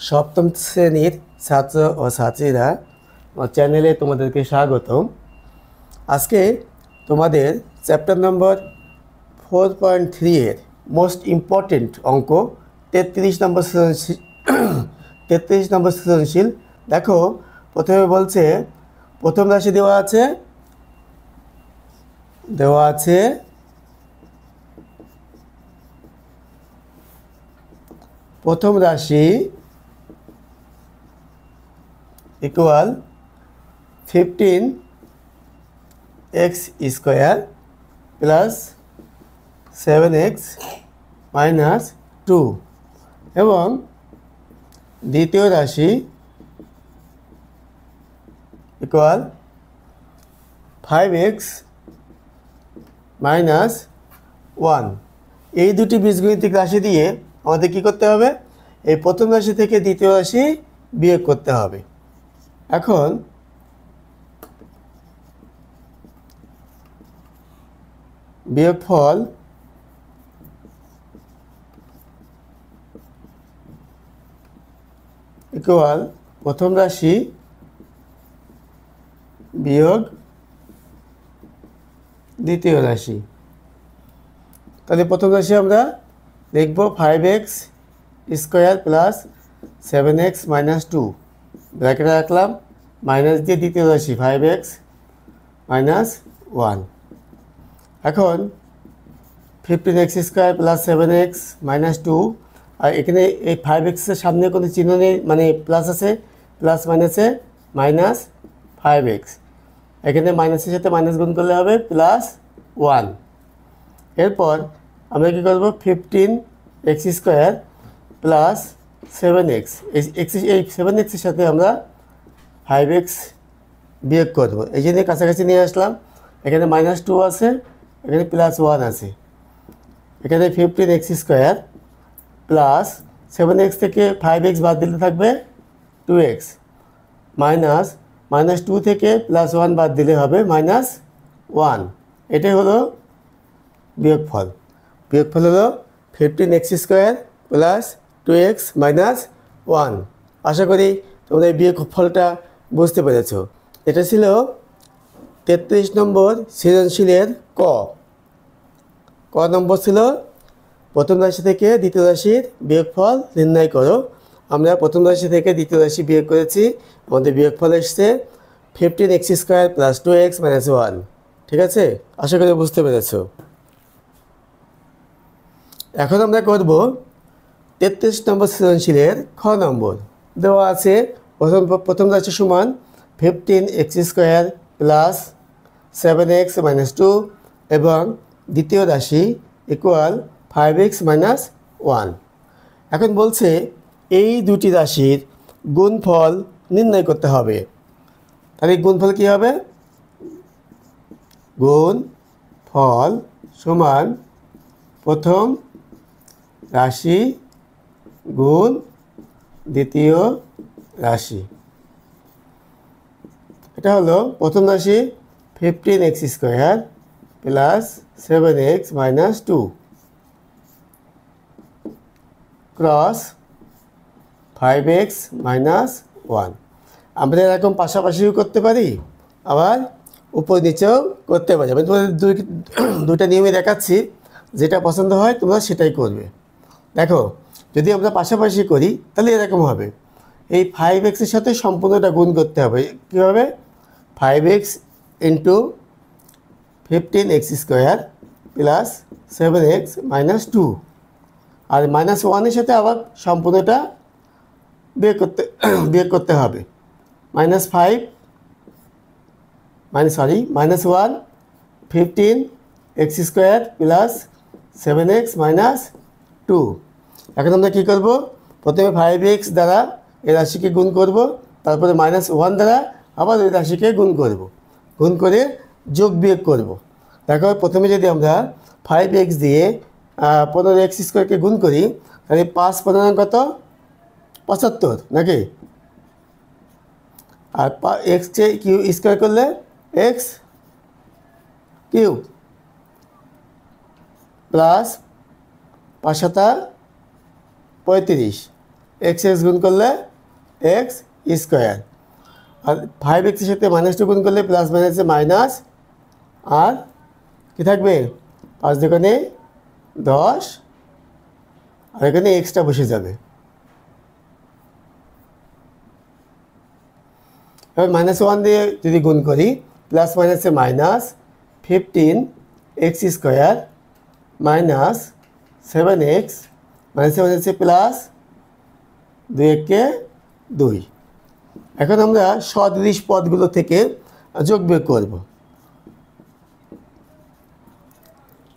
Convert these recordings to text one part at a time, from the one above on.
সপ্তম শ্রেণীর ছাত্র ও ছাত্রীরা চ্যানেলে তোমাদেরকে স্বাগতম। আজকে তোমাদের চ্যাপ্টার নম্বর 4.3 এর মোস্ট ইম্পর্টেন্ট অঙ্ক 33 নম্বর সৃজনশীল 33 নম্বর সৃজনশীল। দেখো, প্রথমে বলছে প্রথম রাশি দেওয়া আছে প্রথম রাশি equal 15x square plus 7x minus 2 এবং দ্বিতীয় রাশি ইকুয়াল 5x মাইনাস 1। এই দুটি বীজগণিতিক রাশি দিয়ে আমাদের কি করতে হবে? এই প্রথম রাশি থেকে দ্বিতীয় রাশি বিয়োগ করতে হবে। এখন বিয়োগফল ইকুয়াল প্রথম রাশি বিয়োগ দ্বিতীয় রাশি। তাহলে প্রথম রাশি আমরা লিখব 5x square plus 7x minus 2, ব্র্যাকেটে রাখলাম, মাইনাস দিয়ে দ্বিতীয় রাশি 5x মাইনাস 1। এখন 15x square plus 7x minus 2, আর এখানে এই 5xের সামনে কোনো চিহ্ন নেই, মানে প্লাস আছে, প্লাস মাইনাসে মাইনাস 5x, এখানে মাইনাসের সাথে মাইনাস গুণ করলে হবে প্লাস 1। এরপর আমরা কী করবো? 15x স্কোয়ার প্লাস 7x, এই 7xের সাথে আমরা 5x বিয়োগ করব, এই জন্য কাছাকাছি নিয়ে আসলাম। এখানে মাইনাস 2 আছে, এখানে প্লাস 1 আছে। এখানে 15x স্কোয়ার প্লাস 7x থেকে 5x বাদ দিলে থাকবে 2x, মাইনাস 2 থেকে প্লাস 1 বাদ দিলে হবে মাইনাস 1। এটাই হলো বিয়োগফল। বিয়োগফল হলো 15x square plus 2x minus 1। আশা করি তোমরা এই বিয়োগফলটা বুঝতে পেরেছ। এটা ছিল 33 নম্বর সৃজনশীলের ক নম্বর ছিল প্রথম রাশি থেকে দ্বিতীয় রাশির বিয়োগফল নির্ণয় করো। আমরা প্রথম রাশি থেকে দ্বিতীয় রাশি বিয়োগ করেছি, আমাদের বিয়োগফল এসছে 15x square plus 2x minus 1। ঠিক আছে, আশা করি বুঝতে পেরেছ। এখন আমরা করব 33 নম্বর সৃজনশীলের খ নম্বর। দেওয়া আছে প্রথম রাশি সমান 15x square plus 7x minus 2 এবং দ্বিতীয় রাশি ইকুয়াল 5x মাইনাস 1। এখন বলছে এই দুটি রাশির গুণফল নির্ণয় করতে হবে। তাহলে গুণফল কী হবে? গুণফল সমান প্রথম রাশি গুণ দ্বিতীয় রাশি। এটা হলো প্রথম রাশি 15x square plus 7x minus 2 cross 5x minus 1। আমরা এরকম পাশাপাশিও করতে পারি, আবার উপর নিচেও করতে পারি। আমি তোমাদের দুইটা নিয়মে দেখাচ্ছি, যেটা পছন্দ হয় তোমরা সেটাই করবে। দেখো, যদি আমরা পাশাপাশি করি তাহলে এরকম হবে, এই 5xের সাথে সম্পূর্ণটা গুণ করতে হবে। কীভাবে? 5x into 15x square plus 7x minus 2, আর মাইনাস 1-এর সাথে আবার সম্পূর্ণটা বিয়োগ করতে হবে। Minus 1 15x square plus 7x minus 2। এখন আমরা কী করব? প্রথমে 5x দ্বারা এই রাশিকে গুণ করব, তারপরে মাইনাস 1 দ্বারা আবার এই রাশিকে গুণ করব, গুণ করে যোগ বিয়োগ করব। দেখো, প্রথমে যদি আমরা 5x দিয়ে 15x স্কোয়ারকে গুণ করি, তাহলে 5 15 কত? 75 নাকি? আর এক্সকে কিউ স্কোয়ার করলে x cube plus 5 7 35, x x গুণ করলে এক্স স্কোয়ার, আর 5x-এর সাথে -2 গুণ করলে প্লাস মাইনাসে মাইনাস, আর কি থাকবে 5 দোকানে 10, আর এখানে এক্সটা বসে যাবে। এবার -1 দিয়ে যদি গুণ করি প্লাস মাইনাসে minus 15x square minus 7x, -7 হচ্ছে প্লাস 2 2। এখন আমরা সদৃশ পদগুলো থেকে যোগ বিয়োগ করব।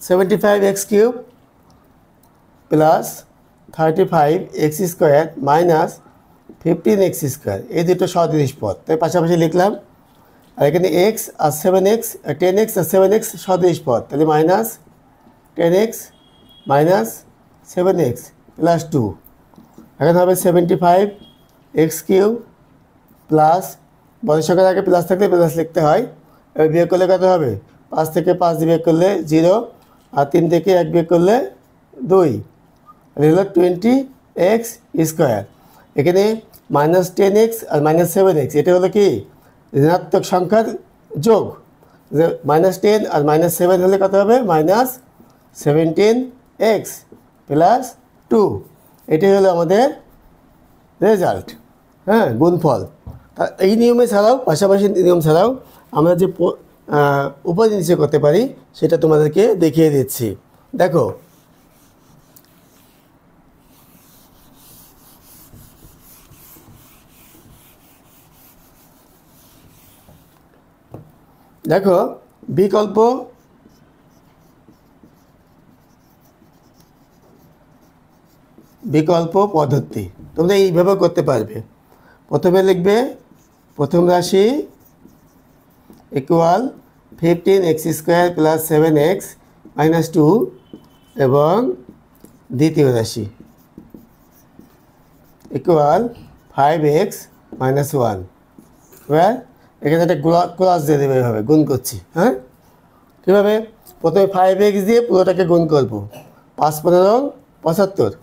75x cube plus 35x square minus 15x square, এই দুটো সদৃশ পদ, তাই পাশাপাশি লিখলাম। আর এখানে x আর 7x, 10x আর 7x সদৃশ পদ, তাহলে minus 10x minus 7x plus 2। এখন হবে 75x কিউব প্লাস, বড় সংখ্যার আগে প্লাস থাকলে প্লাস লিখতে হয়। এবার বিয়োগ করলে কত হবে? 5 থেকে 5 বিয়োগ করলে 0, আর 3 থেকে 1 বিয়োগ করলে 2, এটা হলো 20x স্কোয়ার। এখানে -10x আর -7x, এটা হলো কি ঋণাত্মক সংখ্যার যোগ, যে -10 আর -7 হলে কত হবে? -17x প্লাস 2, এটাই হলো আমাদের রেজাল্ট, হ্যাঁ, গুণফল। এই নিয়মে ছাড়াও, পাশাপাশি নিয়ম ছাড়াও আমরা যে উপর নিচে করতে পারি সেটা তোমাদেরকে দেখিয়ে দিচ্ছি। দেখো, দেখো বিকল্প পদ্ধতি তোমরা এইভাবে করতে পারবে। প্রথমে লিখবে প্রথম রাশি equal 15x square plus 7x minus 2, এবং দ্বিতীয় রাশি ইকুয়াল 5x মাইনাস 1। এবার এখানে একটা ক্রস দিয়ে দেবে, এভাবে গুণ করছি। হ্যাঁ, কীভাবে? প্রথমে 5x দিয়ে পুরোটাকে গুণ করব, 5 15 75,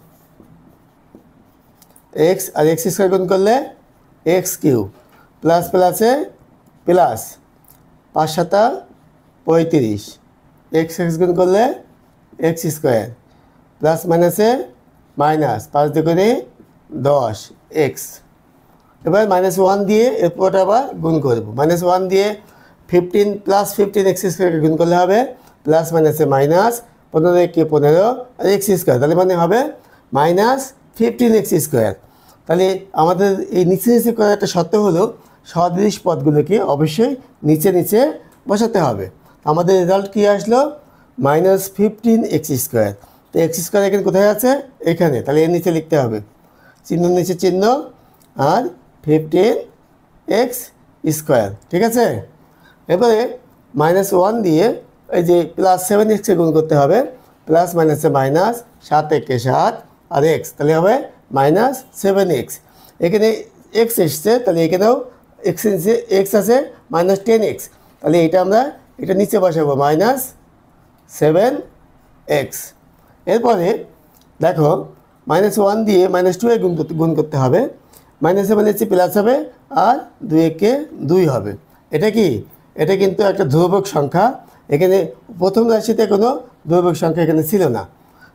x আর x স্কোয়ার গুণ করলে x কিউব প্লাস প্লাসে প্লাস 5 7 35, x গুণ করলে x স্কোয়ার প্লাস মাইনাসে মাইনাস 5 দুগুণে 10 x। এবার -1 দিয়ে এর পুরোটা আবার গুণ করব। -1 দিয়ে 15 প্লাস 15x স্কোয়ারকে গুণ করলে হবে প্লাস মাইনাসে মাইনাস, 15 কে 15 আর x স্কোয়ার, তাহলে মানে হবে -15x স্কোয়ার। তাহলে আমাদের এই নিচে নিচে করার একটা শর্ত হলো সদৃশ পদগুলোকে অবশ্যই নিচে নিচে বসাতে হবে। আমাদের রেজাল্ট কী আসলো? -15x square. তো x স্কোয়ার এখানে কোথায় আছে? এখানে, তাহলে এর নিচে লিখতে হবে, চিহ্ন নিচে চিহ্ন, আর 15x স্কোয়ার, ঠিক আছে। এবারে -1 দিয়ে এই যে প্লাস 7xকে গুণ করতে হবে, প্লাস মাইনাসে মাইনাস, 7 একে 7 আর x, তাহলে হবে -7x। এখানে x এসছে, তাহলে এখানেও x আছে -10x, তাহলে এটা আমরা এটা নিচে বসাবো -7x। এরপরে দেখো -1 দিয়ে -2 এ গুণ করতে হবে, -7 হচ্ছে প্লাস হবে, আর 2 একে 2 হবে। এটা কি? এটা কিন্তু একটা ধ্রুবক সংখ্যা, এখানে প্রথম রাশিতে কোনো ধ্রুবক সংখ্যা এখানে ছিল না,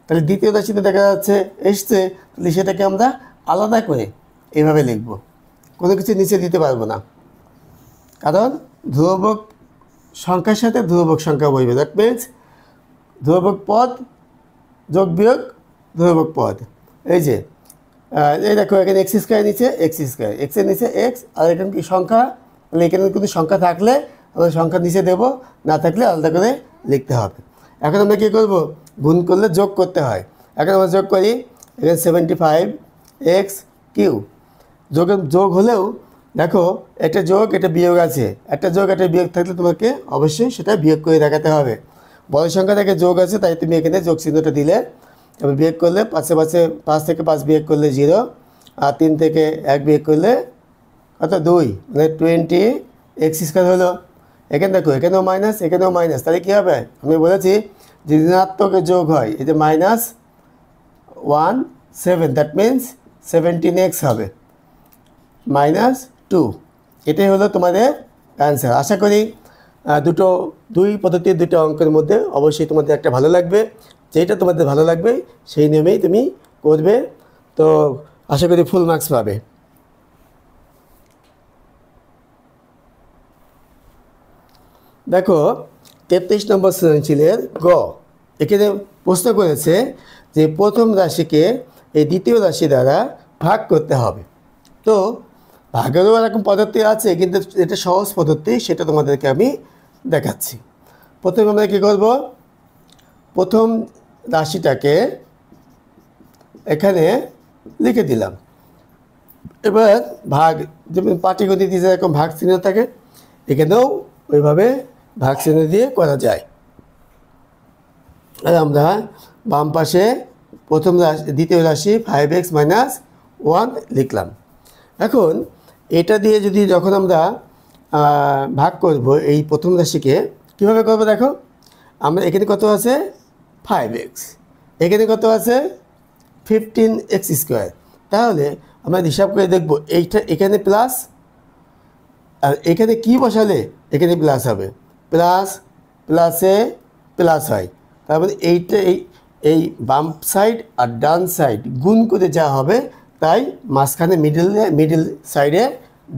তাহলে দ্বিতীয় রাশিতে দেখা যাচ্ছে এসছে, তাহলে সেটাকে আমরা আলাদা করে এইভাবে লিখব, কোনো কিছু নিচে দিতে পারবো না, কারণ ধ্রুবক সংখ্যার সাথে ধ্রুবক সংখ্যা বসবে। দ্যাট মিনস ধ্রুবক পদ যোগ বিয়োগ ধ্রুবক পদ। এই যে এই দেখো, এখানে x স্কোয়ার নিচে x স্কোয়ার, এক্সের নিচে x, আর এখানে কি সংখ্যা, তাহলে এখানে কিন্তু সংখ্যা থাকলে আমরা সংখ্যা নিচে দেব, না থাকলে আলাদা করে লিখতে হবে। এখন আমরা কী করব? গুণ করলে যোগ করতে হয়। এখন আমরা যোগ করি, এখানে 75x কিউব, যোগ হলেও দেখো একটা যোগ একটা বিয়োগ আছে, একটা যোগ একটা বিয়োগ থাকলে তোমাকে অবশ্যই সেটা বিয়োগ করে দেখাতে হবে। বড় সংখ্যা থেকে যোগ আছে, তাই তুমি এখানে যোগ চিহ্নটা দিলে, এবার বিয়োগ করলে 5 থেকে 5 বিয়োগ করলে 0, আর 3 থেকে 1 বিয়োগ করলে কত? 2, মানে 20x স্কোয়ার হলো। এখানে দেখো, এখানেও মাইনাস এখানেও মাইনাস, তাহলে কী হবে? আমি বলেছি যে ঋণাত্মকের যোগ হয়, এই যে -17, দ্যাট মিনস 17x হবে -2। এটাই হলো তোমাদের অ্যান্সার। আশা করি দুই পদ্ধতির দুটো অঙ্কের মধ্যে অবশ্যই তোমাদের একটা ভালো লাগবে, যেটা তোমাদের ভালো লাগবে সেই নিয়মেই তুমি করবে। তো আশা করি ফুল মার্কস পাবে। দেখো 33 নম্বর সৃজনশীলের গ, এখানে প্রশ্ন করেছে যে প্রথম রাশিকে এই দ্বিতীয় রাশি দ্বারা ভাগ করতে হবে। তো ভাগেরও এরকম পদ্ধতি আছে, কিন্তু এটা সহজ পদ্ধতি, সেটা তোমাদেরকে আমি দেখাচ্ছি। প্রথমে আমরা কী করব, প্রথম রাশিটাকে এখানে লিখে দিলাম। এবার ভাগ, যেমন পাটিগণিতে যেরকম ভাগ চিহ্ন থাকে, এখানেও ওইভাবে ভাগ চিহ্ন দিয়ে করা যায়। আর আমরা বাম পাশে প্রথম রাশি দ্বিতীয় রাশি 5x - 1 লিখলাম। এখন এটা দিয়ে যদি যখন আমরা ভাগ করব এই প্রথম রাশিকে, কীভাবে করবো দেখো, আমরা এখানে কত আছে 5x, এখানে কত আছে 15x²। তাহলে আমরা হিসাব করে দেখব এইটা এখানে প্লাস, আর এখানে কি বসালে এখানে প্লাস হবে, প্লাস প্লাসে প্লাস হয়। তারপরে এইটা এই বাম সাইড আর ডান সাইড গুণ করে যা হবে তাই মাঝখানে মিডিল সাইডে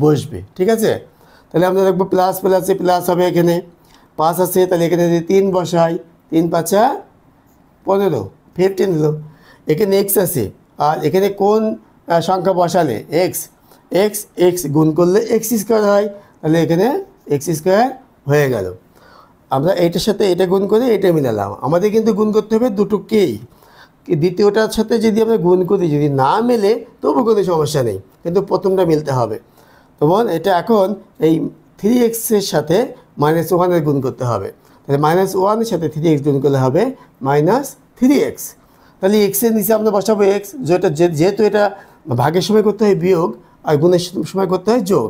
বসবে, ঠিক আছে। তাহলে আমরা দেখবো প্লাস প্লাসে প্লাস হবে, এখানে 5 আছে, তাহলে এখানে যদি 3 বসাই, 3 × 5 = 15, 15 হলো। এখানে x আছে, আর এখানে কোন সংখ্যা বসালে x গুণ করলে x² হয়, তাহলে এখানে x² হয়ে গেল। আমরা এইটার সাথে এটা গুণ করে এটা মিলালাম। আমাদের কিন্তু গুণ করতে হবে দুটোকেই, দ্বিতীয়টার সাথে যদি আমরা গুণ করি যদি না মেলে তবু কোনো সমস্যা নেই, কিন্তু প্রথমটা মিলতে হবে। তখন এটা এখন এই 3x এর সাথে -1 এর গুণ করতে হবে, তাহলে -1 এর সাথে 3x গুণ করলে হবে -3x। তাহলে x এর নিচে আমরা বসাবো x, যেহেতু এটা ভাগের সময় করতে হয় বিয়োগ, আর গুণের সময় করতে হয় যোগ।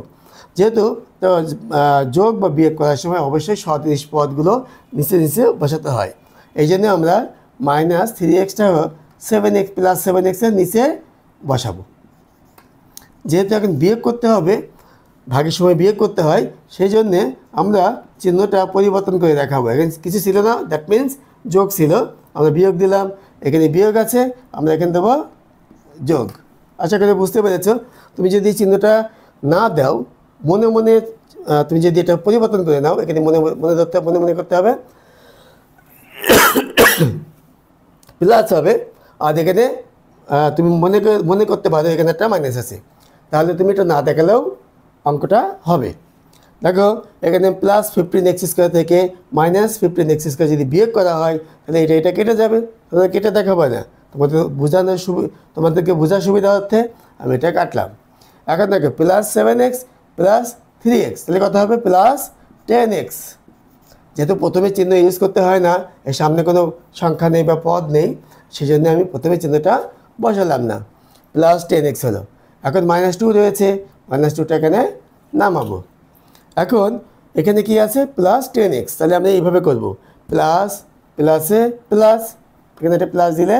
যেহেতু যোগ বা বিয়োগ করার সময় অবশ্যই সদৃশ পদগুলো নিচে নিচে বসাতে হয়, এই জন্য আমরা -3xটা 7x + 7x এর নিচে বসাবো। যেহেতু এখন বিয়োগ করতে হবে, ভাগের সময় বিয়োগ করতে হয়, সেই জন্যে আমরা চিহ্নটা পরিবর্তন করে দেখাবো। এখানে কিছু ছিল না, দ্যাট মিনস যোগ ছিল, আমরা বিয়োগ দিলাম। এখানে বিয়োগ আছে, আমরা এখানে দেবো যোগ। আশা করি বুঝতে পেরেছ। তুমি যদি চিহ্নটা না দাও, মনে মনে তুমি যদি এটা পরিবর্তন করে নাও, এখানে মনে করতে হবে প্লাস হবে, আর এখানে তুমি মনে করতে পারো এখানে একটা মাইনাস আছে, তাহলে তুমি এটা না দেখালেও অঙ্কটা হবে। দেখো এখানে +15x² থেকে -15x² যদি বিয়োগ করা হয়, তাহলে এটা কেটে যাবে, তাহলে কেটে দেখাবো না, তোমাদেরকে বোঝার সুবিধা অর্থে আমি এটা কাটলাম। এখন দেখো +7x + 3x, তাহলে কথা হবে +10x। যেহেতু প্রথমে চিহ্ন ইউজ করতে হয় না, এর সামনে কোনো সংখ্যা নেই বা পদ নেই, সেই জন্য আমি প্রথমে চিহ্নটা বসালাম না, +10x হলো। এখন -2 রয়েছে, -2টা এখানে নামাবো। এখন এখানে কি আছে +10x, তাহলে আমরা এইভাবে করব, প্লাস প্লাসে প্লাস, এখানে একটা প্লাস দিলে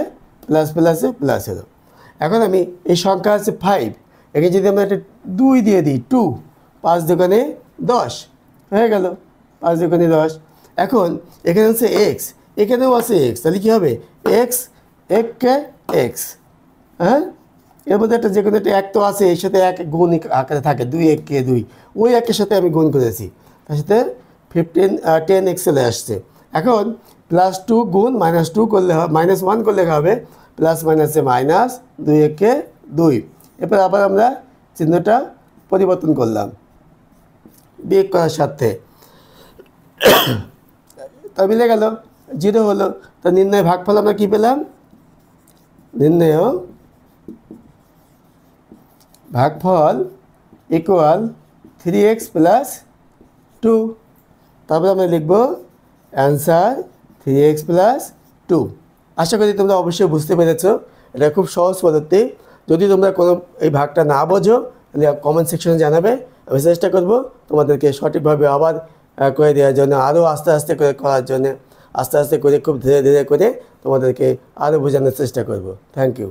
প্লাস প্লাসে প্লাস হলো। এখন আমি এই সংখ্যা আছে 5, এখানে যদি আমরা একটা 2 দিয়ে দিই, 2, 5 × 2 = 10 হয়ে গেল, 5 × 2 = 10। এখন এখানে হচ্ছে x, এখানেও আছে x, তাহলে কী হবে x কে x, হ্যাঁ, এর মধ্যে একটা যে কোনো একটা 1 তো আছে, এর সাথে 1 গুণ আকারে থাকে, 2 1 কে 2, ওই 1 এর সাথে আমি গুণ করেছি, তার সাথে 10x চলে আসছে। এখন +2 গুণ -2 করলে -1 করলে হবে প্লাস মাইনাসে মাইনাস, 2 1 2। এরপর আবার আমরা চিহ্নটা পরিবর্তন করলাম বিয়োগ করার সাথে, তা মিলে গেল, 0 হলো। তা নির্ণয় ভাগফল আমরা কী পেলাম, নির্ণয় ভাগফল = 3x + 2। তারপরে আমরা লিখব অ্যান্সার 3x + 2। আশা করি তোমরা অবশ্যই বুঝতে পেরেছ, এটা খুব সহজ পদ্ধতি। যদি তোমরা কোনো এই ভাগটা না বোঝো, তাহলে কমেন্ট সেকশনে জানাবে, আমি চেষ্টা করব তোমাদেরকে সঠিকভাবে আবার করে দেওয়ার জন্য, আরও আস্তে আস্তে করে করার জন্য, আস্তে আস্তে করে খুব ধীরে ধীরে করে তোমাদেরকে আরও বোঝানোর চেষ্টা করব। Thank you.